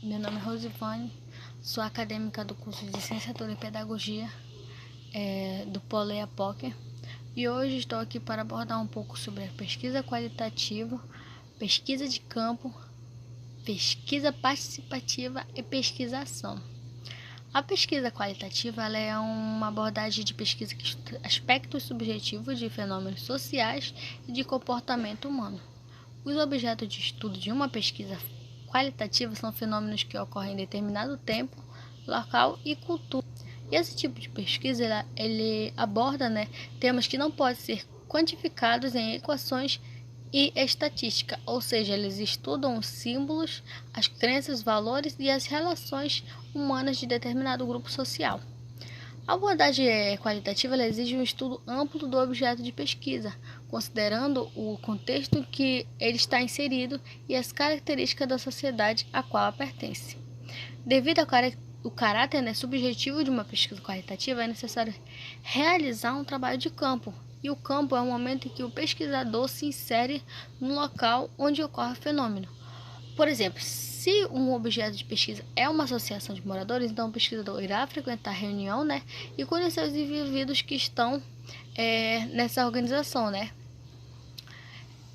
Meu nome é Rosivane, sou acadêmica do curso de Licenciatura em Pedagogia do Polo EAPOC, e hoje estou aqui para abordar um pouco sobre a pesquisa qualitativa, pesquisa de campo, pesquisa participativa e pesquisação. A pesquisa qualitativa ela é uma abordagem de pesquisa que estuda aspectos subjetivos de fenômenos sociais e de comportamento humano. Os objetos de estudo de uma pesquisa qualitativa são fenômenos que ocorrem em determinado tempo, local e cultura. E esse tipo de pesquisa ele aborda temas que não podem ser quantificados em equações e estatística, ou seja, eles estudam os símbolos, as crenças, valores e as relações humanas de determinado grupo social. A abordagem qualitativa exige um estudo amplo do objeto de pesquisa, considerando o contexto em que ele está inserido e as características da sociedade a qual pertence. Devido ao caráter subjetivo de uma pesquisa qualitativa, é necessário realizar um trabalho de campo, e o campo é o momento em que o pesquisador se insere no local onde ocorre o fenômeno. Por exemplo, se um objeto de pesquisa é uma associação de moradores, então o pesquisador irá frequentar a reunião e conhecer os indivíduos que estão nessa organização.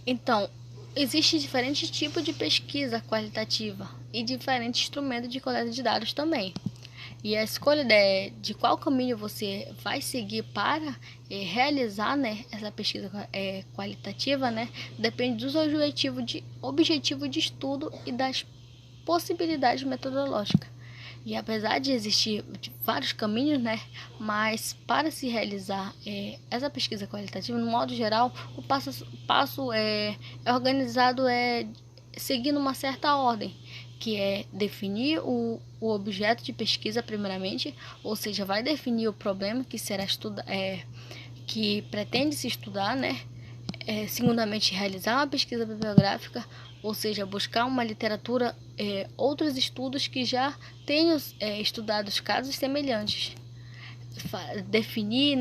Então, existe diferentes tipos de pesquisa qualitativa e diferentes instrumentos de coleta de dados também. E a escolha de qual caminho você vai seguir para realizar essa pesquisa qualitativa depende dos objetivos de estudo e das possibilidades metodológicas. E apesar de existir vários caminhos, mas para se realizar essa pesquisa qualitativa, no modo geral, o passo é organizado seguindo uma certa ordem, que é definir o objeto de pesquisa primeiramente, ou seja, vai definir o problema que será que pretende se estudar, segundamente, realizar uma pesquisa bibliográfica, ou seja, buscar uma literatura, outros estudos que já tenham estudado os casos semelhantes, definir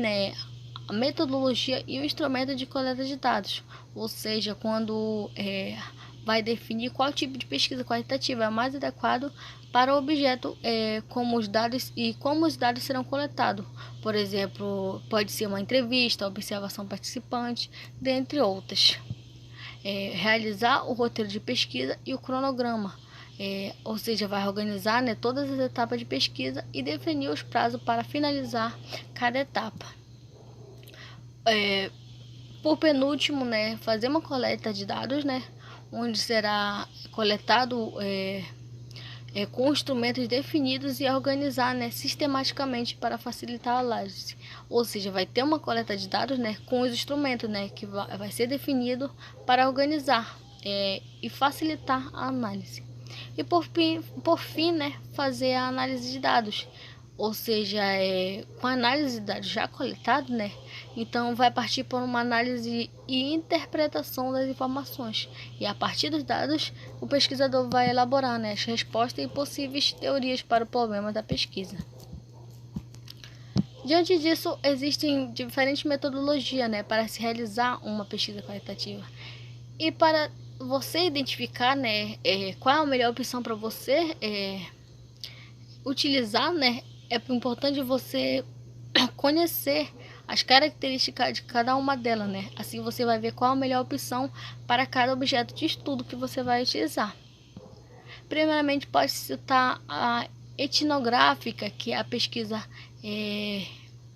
a metodologia e o instrumento de coleta de dados, ou seja, quando vai definir qual tipo de pesquisa qualitativa é mais adequado para o objeto, como os dados serão coletados. Por exemplo, pode ser uma entrevista, observação participante, dentre outras. Realizar o roteiro de pesquisa e o cronograma, ou seja, vai organizar todas as etapas de pesquisa e definir os prazos para finalizar cada etapa. Por penúltimo, fazer uma coleta de dados, onde será coletado com instrumentos definidos e organizar sistematicamente para facilitar a análise. Ou seja, vai ter uma coleta de dados com os instrumentos que vai ser definido para organizar e facilitar a análise. E por fim, fazer a análise de dados. Ou seja, com a análise de dados já coletados, então vai partir por uma análise e interpretação das informações. E a partir dos dados, o pesquisador vai elaborar as respostas e possíveis teorias para o problema da pesquisa. Diante disso, existem diferentes metodologias para se realizar uma pesquisa qualitativa. E para você identificar qual é a melhor opção para você utilizar, é importante você conhecer as características de cada uma delas, Assim você vai ver qual a melhor opção para cada objeto de estudo que você vai utilizar. Primeiramente, pode citar a etnográfica, que é a pesquisa,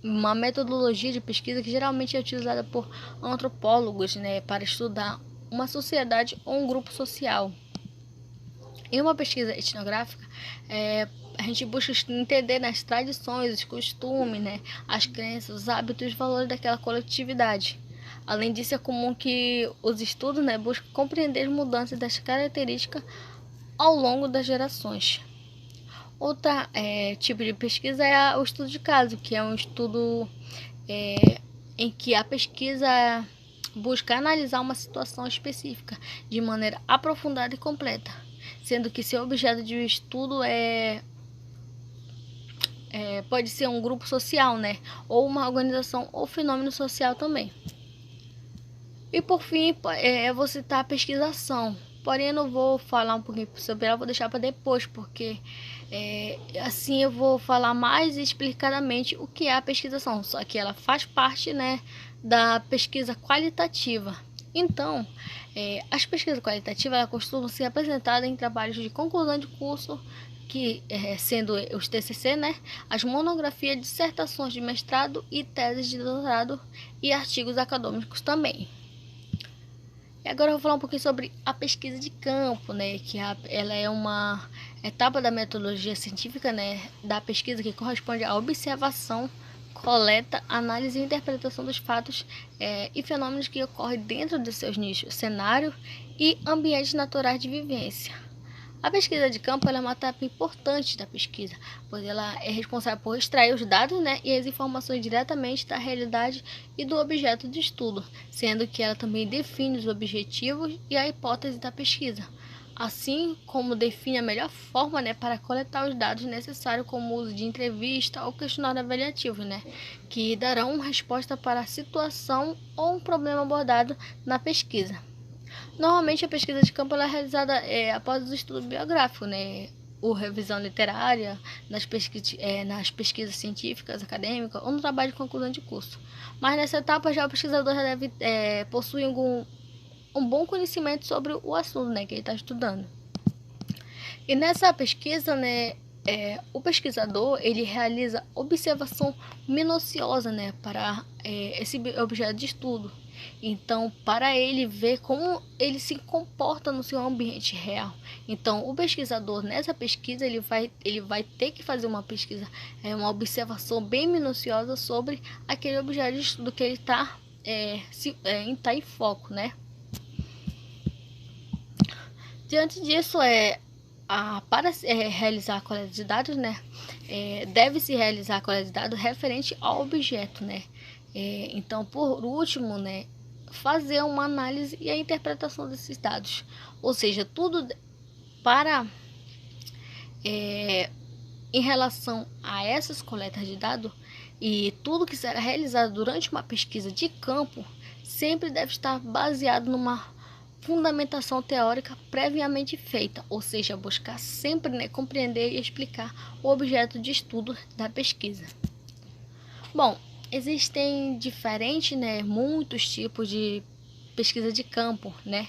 uma metodologia de pesquisa que geralmente é utilizada por antropólogos, para estudar uma sociedade ou um grupo social. Em uma pesquisa etnográfica, a gente busca entender as tradições, os costumes, as crenças, os hábitos e os valores daquela coletividade. Além disso, é comum que os estudos busquem compreender as mudanças das características ao longo das gerações. Outro tipo de pesquisa é o estudo de caso, que é um estudo em que a pesquisa busca analisar uma situação específica de maneira aprofundada e completa, sendo que seu objeto de estudo pode ser um grupo social, ou uma organização ou fenômeno social também. E por fim, eu vou citar a pesquisação, porém eu não vou falar um pouquinho sobre ela, vou deixar para depois, porque assim eu vou falar mais explicadamente o que é a pesquisação, só que ela faz parte, né, da pesquisa qualitativa. Então, as pesquisas qualitativas elas costumam ser apresentadas em trabalhos de conclusão de curso, que sendo os TCC, né, as monografias, dissertações de mestrado e teses de doutorado e artigos acadêmicos também. E agora eu vou falar um pouquinho sobre a pesquisa de campo, né, que ela é uma etapa da metodologia científica, né, da pesquisa que corresponde à observação, coleta, análise e interpretação dos fatos e fenômenos que ocorrem dentro de seus nichos, cenário e ambientes naturais de vivência. A pesquisa de campo é uma etapa importante da pesquisa, pois ela é responsável por extrair os dados, né, e as informações diretamente da realidade e do objeto de estudo, sendo que ela também define os objetivos e a hipótese da pesquisa, assim como define a melhor forma, né, para coletar os dados necessários, como o uso de entrevista ou questionário avaliativo, né, que darão uma resposta para a situação ou um problema abordado na pesquisa. Normalmente a pesquisa de campo ela é realizada após o estudo biográfico, né? Ou revisão literária, nas pesquisas científicas, acadêmicas ou no trabalho de conclusão de curso. Mas nessa etapa já o pesquisador já deve possuir um bom conhecimento sobre o assunto, né, que ele está estudando. E nessa pesquisa, né, o pesquisador ele realiza observação minuciosa, né, para esse objeto de estudo. Então, para ele ver como ele se comporta no seu ambiente real. Então, o pesquisador nessa pesquisa ele vai ter que fazer uma pesquisa, uma observação bem minuciosa sobre aquele objeto de estudo que ele está em foco, né? Diante disso, para realizar a coleta de dados, né, deve-se realizar a coleta de dados referente ao objeto, né. Então, por último, né, fazer uma análise e a interpretação desses dados, ou seja, tudo para em relação a essas coletas de dados e tudo que será realizado durante uma pesquisa de campo sempre deve estar baseado numa fundamentação teórica previamente feita, ou seja, buscar sempre, né, compreender e explicar o objeto de estudo da pesquisa. Bom, existem diferentes, né, muitos tipos de pesquisa de campo, né?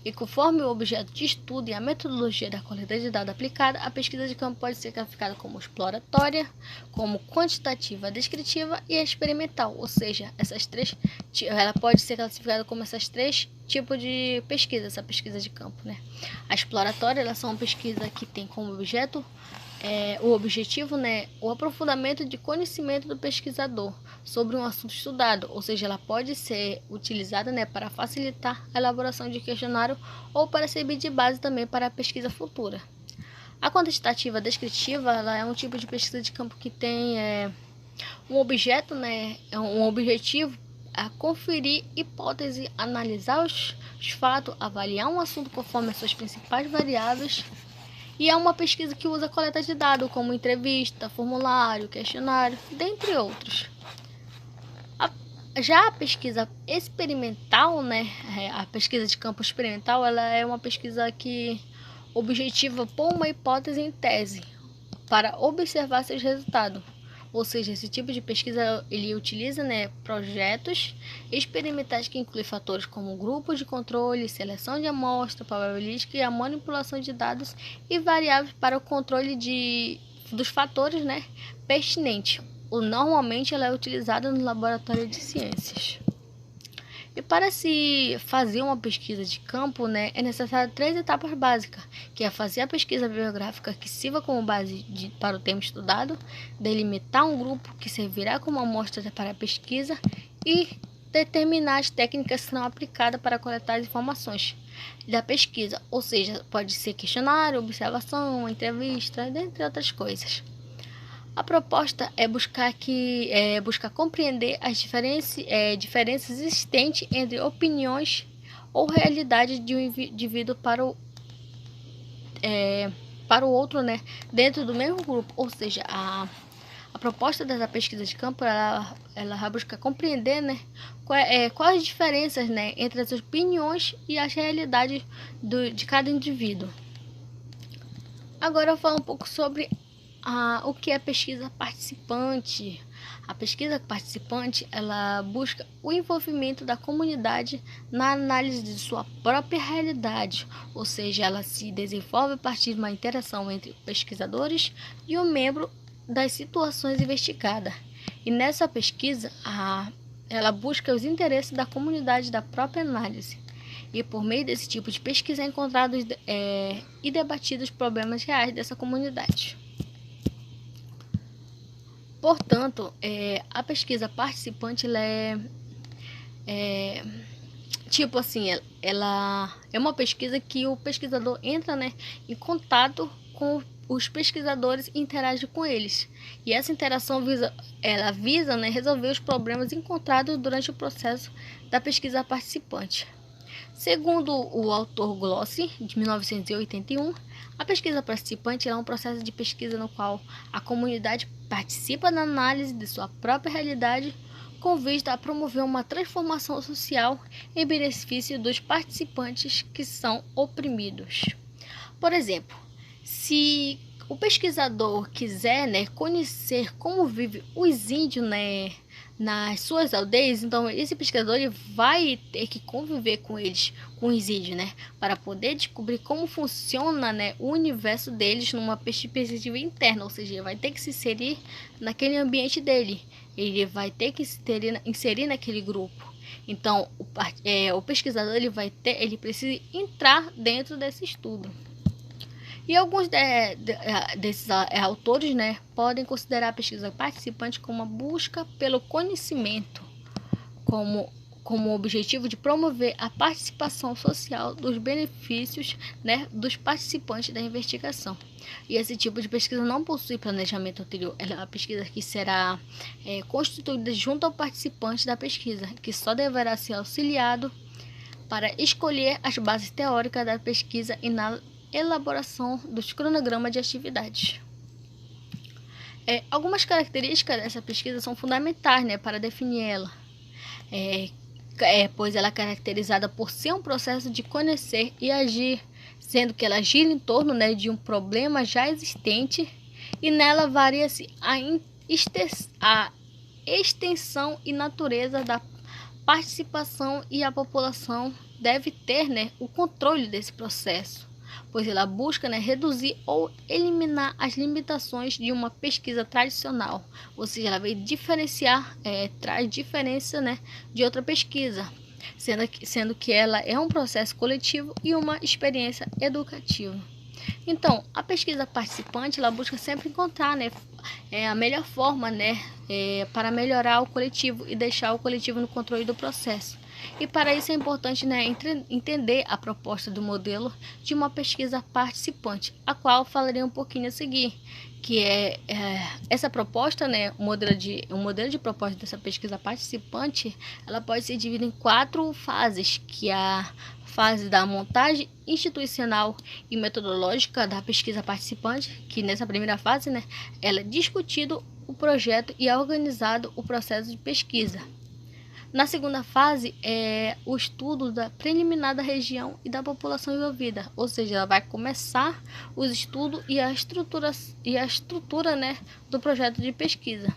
E conforme o objeto de estudo e a metodologia da coleta de dados aplicada, a pesquisa de campo pode ser classificada como exploratória, como quantitativa, descritiva e experimental. Ou seja, ela pode ser classificada como esses três tipos de pesquisa, essa pesquisa de campo, né? A exploratória, ela é uma pesquisa que tem como objeto o objetivo, né, o aprofundamento de conhecimento do pesquisador sobre um assunto estudado, ou seja, ela pode ser utilizada, né, para facilitar a elaboração de questionário ou para servir de base também para a pesquisa futura. A quantitativa descritiva, ela é um tipo de pesquisa de campo que tem um objeto, né, um objetivo a conferir hipótese, analisar os fatos, avaliar um assunto conforme as suas principais variáveis. E é uma pesquisa que usa coleta de dados, como entrevista, formulário, questionário, dentre outros. Já a pesquisa experimental, né, a pesquisa de campo experimental, ela é uma pesquisa que objetiva pôr uma hipótese em tese para observar seus resultados. Ou seja, esse tipo de pesquisa ele utiliza, né, projetos experimentais que incluem fatores como grupos de controle, seleção de amostra, probabilística e a manipulação de dados e variáveis para o controle dos fatores, né, pertinentes. Normalmente ela é utilizada no laboratório de ciências. E para se fazer uma pesquisa de campo, né, é necessário 3 etapas básicas, que é fazer a pesquisa bibliográfica que sirva como base para o tema estudado, delimitar um grupo que servirá como amostra para a pesquisa e determinar as técnicas que serão aplicadas para coletar as informações da pesquisa, ou seja, pode ser questionário, observação, entrevista, dentre outras coisas. A proposta é buscar compreender as diferenças existentes entre opiniões ou realidade de um indivíduo para o outro, né, dentro do mesmo grupo. Ou seja, a A proposta dessa pesquisa de campo, ela busca compreender, né, quais as diferenças, né, entre as opiniões e as realidades de cada indivíduo. Agora eu falo um pouco sobre o que é pesquisa participante. A pesquisa participante, ela busca o envolvimento da comunidade na análise de sua própria realidade, ou seja, ela se desenvolve a partir de uma interação entre pesquisadores e o membro das situações investigadas. E nessa pesquisa, ela busca os interesses da comunidade da própria análise. E por meio desse tipo de pesquisa é encontrados e debatidos problemas reais dessa comunidade. Portanto, a pesquisa participante tipo assim, ela é uma pesquisa que o pesquisador entra, né, em contato com os pesquisadores e interage com eles. E essa interação visa, né, resolver os problemas encontrados durante o processo da pesquisa participante. Segundo o autor Glossi, de 1981, a pesquisa participante é um processo de pesquisa no qual a comunidade participa da análise de sua própria realidade com vista a promover uma transformação social em benefício dos participantes que são oprimidos. Por exemplo, se o pesquisador quiser, né, conhecer como vivem os índios, né, nas suas aldeias, então esse pesquisador ele vai ter que conviver com eles, com os índios, né, para poder descobrir como funciona, né, o universo deles numa perspectiva interna, ou seja, ele vai ter que se inserir naquele ambiente dele, ele vai ter que se inserir naquele grupo. Então, o pesquisador ele precisa entrar dentro desse estudo. E alguns desses autores, né, podem considerar a pesquisa participante como uma busca pelo conhecimento, como objetivo de promover a participação social dos benefícios, né, dos participantes da investigação. E esse tipo de pesquisa não possui planejamento anterior. Ela é uma pesquisa que será constituída junto ao participante da pesquisa, que só deverá ser auxiliado para escolher as bases teóricas da pesquisa e na elaboração dos cronogramas de atividades. Algumas características dessa pesquisa são fundamentais, né, para definir ela, pois ela é caracterizada por ser um processo de conhecer e agir, sendo que ela gira em torno, né, de um problema já existente e nela varia-se a extensão e natureza da participação e a população deve ter, né, o controle desse processo, pois ela busca, né, reduzir ou eliminar as limitações de uma pesquisa tradicional, ou seja, ela vai diferenciar, traz diferença, né, de outra pesquisa, sendo que ela é um processo coletivo e uma experiência educativa. Então, a pesquisa participante ela busca sempre encontrar, né, a melhor forma, né, para melhorar o coletivo e deixar o coletivo no controle do processo. E para isso é importante, né, entender a proposta do modelo de uma pesquisa participante, a qual falarei um pouquinho a seguir, que essa proposta, né, o modelo de proposta dessa pesquisa participante, ela pode ser dividida em 4 fases, que é a fase da montagem institucional e metodológica da pesquisa participante, que nessa primeira fase, né, ela é discutido o projeto e é organizado o processo de pesquisa. Na segunda fase é o estudo preliminar da região e da população envolvida, ou seja, ela vai começar os estudos e a estrutura, né, do projeto de pesquisa.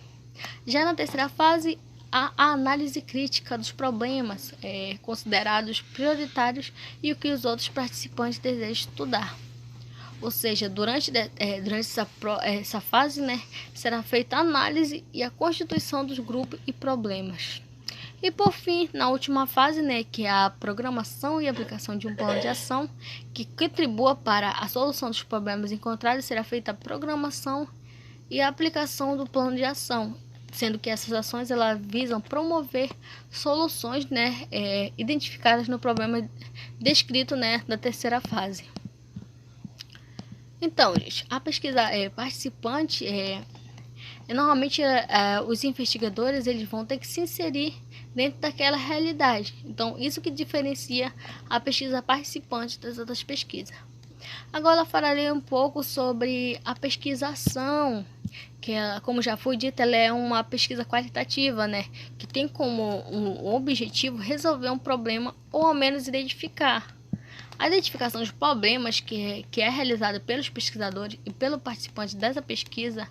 Já na terceira fase, a análise crítica dos problemas considerados prioritários e o que os outros participantes desejam estudar. Ou seja, durante essa fase, né, será feita a análise e a constituição dos grupos e problemas. E por fim, na última fase, né, que é a programação e aplicação de um plano de ação que contribua para a solução dos problemas encontrados, será feita a programação e a aplicação do plano de ação, sendo que essas ações elas visam promover soluções, né, identificadas no problema descrito, né, da terceira fase. Então, gente, a pesquisa participante normalmente os investigadores eles vão ter que se inserir dentro daquela realidade. Então, isso que diferencia a pesquisa participante das outras pesquisas. Agora falarei um pouco sobre a pesquisação, que ela, como já foi dito, ela é uma pesquisa qualitativa, né, que tem como um objetivo resolver um problema ou ao menos identificar. A identificação dos problemas que é realizada pelos pesquisadores e pelo participante dessa pesquisa,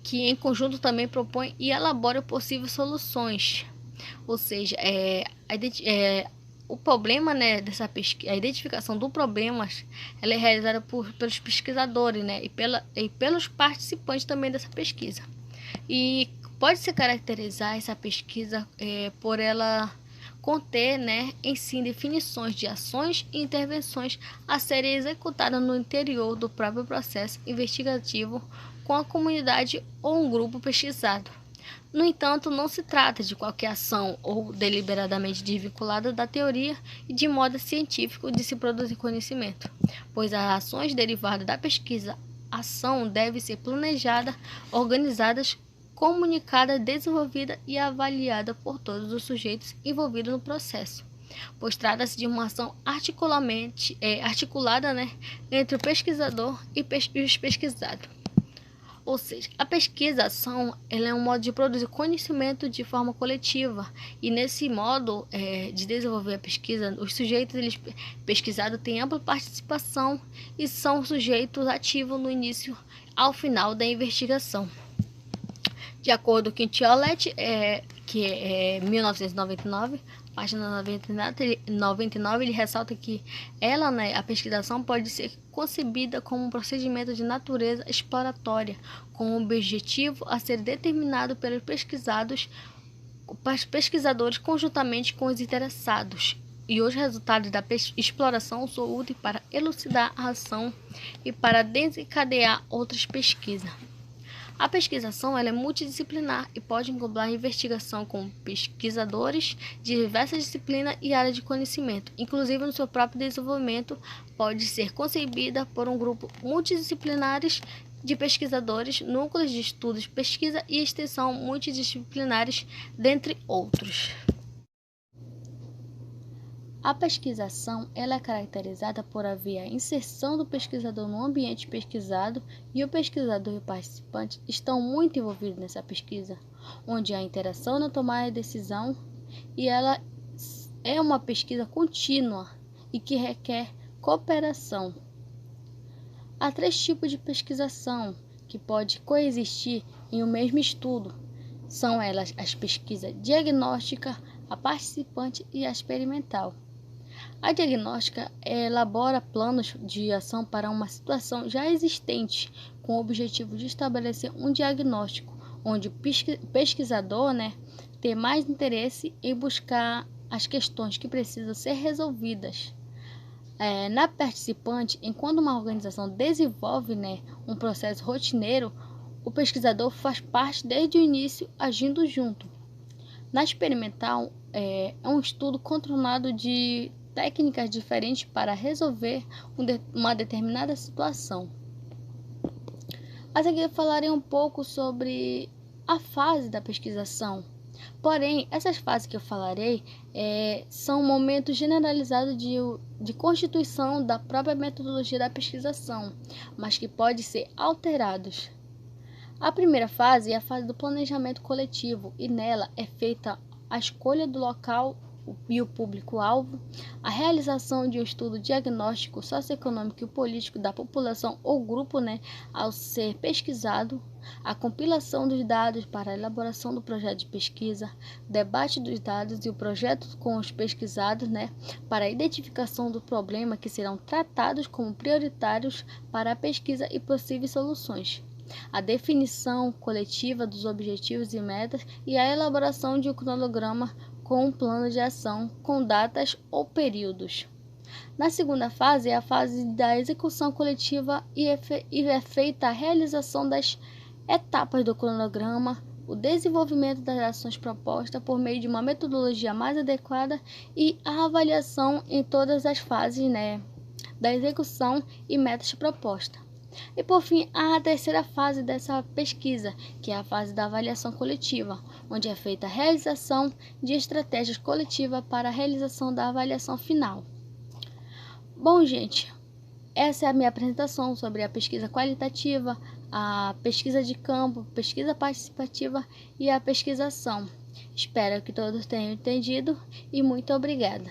que em conjunto também propõe e elabora possíveis soluções. Ou seja, o problema, né, dessa pesquisa, a identificação do problema, ela é realizada pelos pesquisadores, né, e pelos participantes também dessa pesquisa. E pode se caracterizar essa pesquisa por ela conter, né, em si definições de ações e intervenções a serem executadas no interior do próprio processo investigativo com a comunidade ou um grupo pesquisado. No entanto, não se trata de qualquer ação ou deliberadamente desvinculada da teoria e de modo científico de se produzir conhecimento, pois as ações derivadas da pesquisa ação devem ser planejadas, organizadas, comunicada, desenvolvida e avaliada por todos os sujeitos envolvidos no processo, pois trata-se de uma ação articulada, né, entre o pesquisador e os pesquisados. Ou seja, a pesquisação ela é um modo de produzir conhecimento de forma coletiva e nesse modo de desenvolver a pesquisa, os sujeitos pesquisados têm ampla participação e são sujeitos ativos no início ao final da investigação. De acordo com Tiolet, que é 1999, página 99, ele ressalta que ela, né, a pesquisação pode ser concebida como um procedimento de natureza exploratória, com o objetivo a ser determinado pelos pesquisadores conjuntamente com os interessados. E os resultados da exploração são úteis para elucidar a ação e para desencadear outras pesquisas. A pesquisação ela é multidisciplinar e pode englobar investigação com pesquisadores de diversas disciplinas e áreas de conhecimento, inclusive no seu próprio desenvolvimento, pode ser concebida por um grupo multidisciplinares de pesquisadores, núcleos de estudos, pesquisa e extensão multidisciplinares, dentre outros. A pesquisação ela é caracterizada por haver a inserção do pesquisador no ambiente pesquisado e o pesquisador e o participante estão muito envolvidos nessa pesquisa, onde há interação na tomada de decisão e ela é uma pesquisa contínua e que requer cooperação. Há 3 tipos de pesquisação que podem coexistir em um mesmo estudo. São elas as pesquisas diagnóstica, a participante e a experimental. A diagnóstica elabora planos de ação para uma situação já existente, com o objetivo de estabelecer um diagnóstico, onde o pesquisador, tem mais interesse em buscar as questões que precisam ser resolvidas. Na participante, enquanto uma organização desenvolve, um processo rotineiro, o pesquisador faz parte desde o início, agindo junto. Na experimental, é um estudo controlado de técnicas diferentes para resolver uma determinada situação. Mas aqui eu falarei um pouco sobre a fase da pesquisação. Porém, essas fases que eu falarei são momentos generalizados de constituição da própria metodologia da pesquisação, mas que podem ser alterados. A primeira fase é a fase do planejamento coletivo e nela é feita a escolha do local e o público-alvo, a realização de um estudo diagnóstico, socioeconômico e político da população ou grupo, ao ser pesquisado, a compilação dos dados para a elaboração do projeto de pesquisa, debate dos dados e o projeto com os pesquisados, para a identificação do problema que serão tratados como prioritários para a pesquisa e possíveis soluções, a definição coletiva dos objetivos e metas e a elaboração de um cronograma com um plano de ação com datas ou períodos. Na segunda fase é a fase da execução coletiva e é feita a realização das etapas do cronograma, o desenvolvimento das ações propostas por meio de uma metodologia mais adequada e a avaliação em todas as fases, da execução e metas propostas. E por fim, há a terceira fase dessa pesquisa, que é a fase da avaliação coletiva, onde é feita a realização de estratégias coletivas para a realização da avaliação final. Bom, gente, essa é a minha apresentação sobre a pesquisa qualitativa, a pesquisa de campo, pesquisa participativa e a pesquisação. Espero que todos tenham entendido e muito obrigada.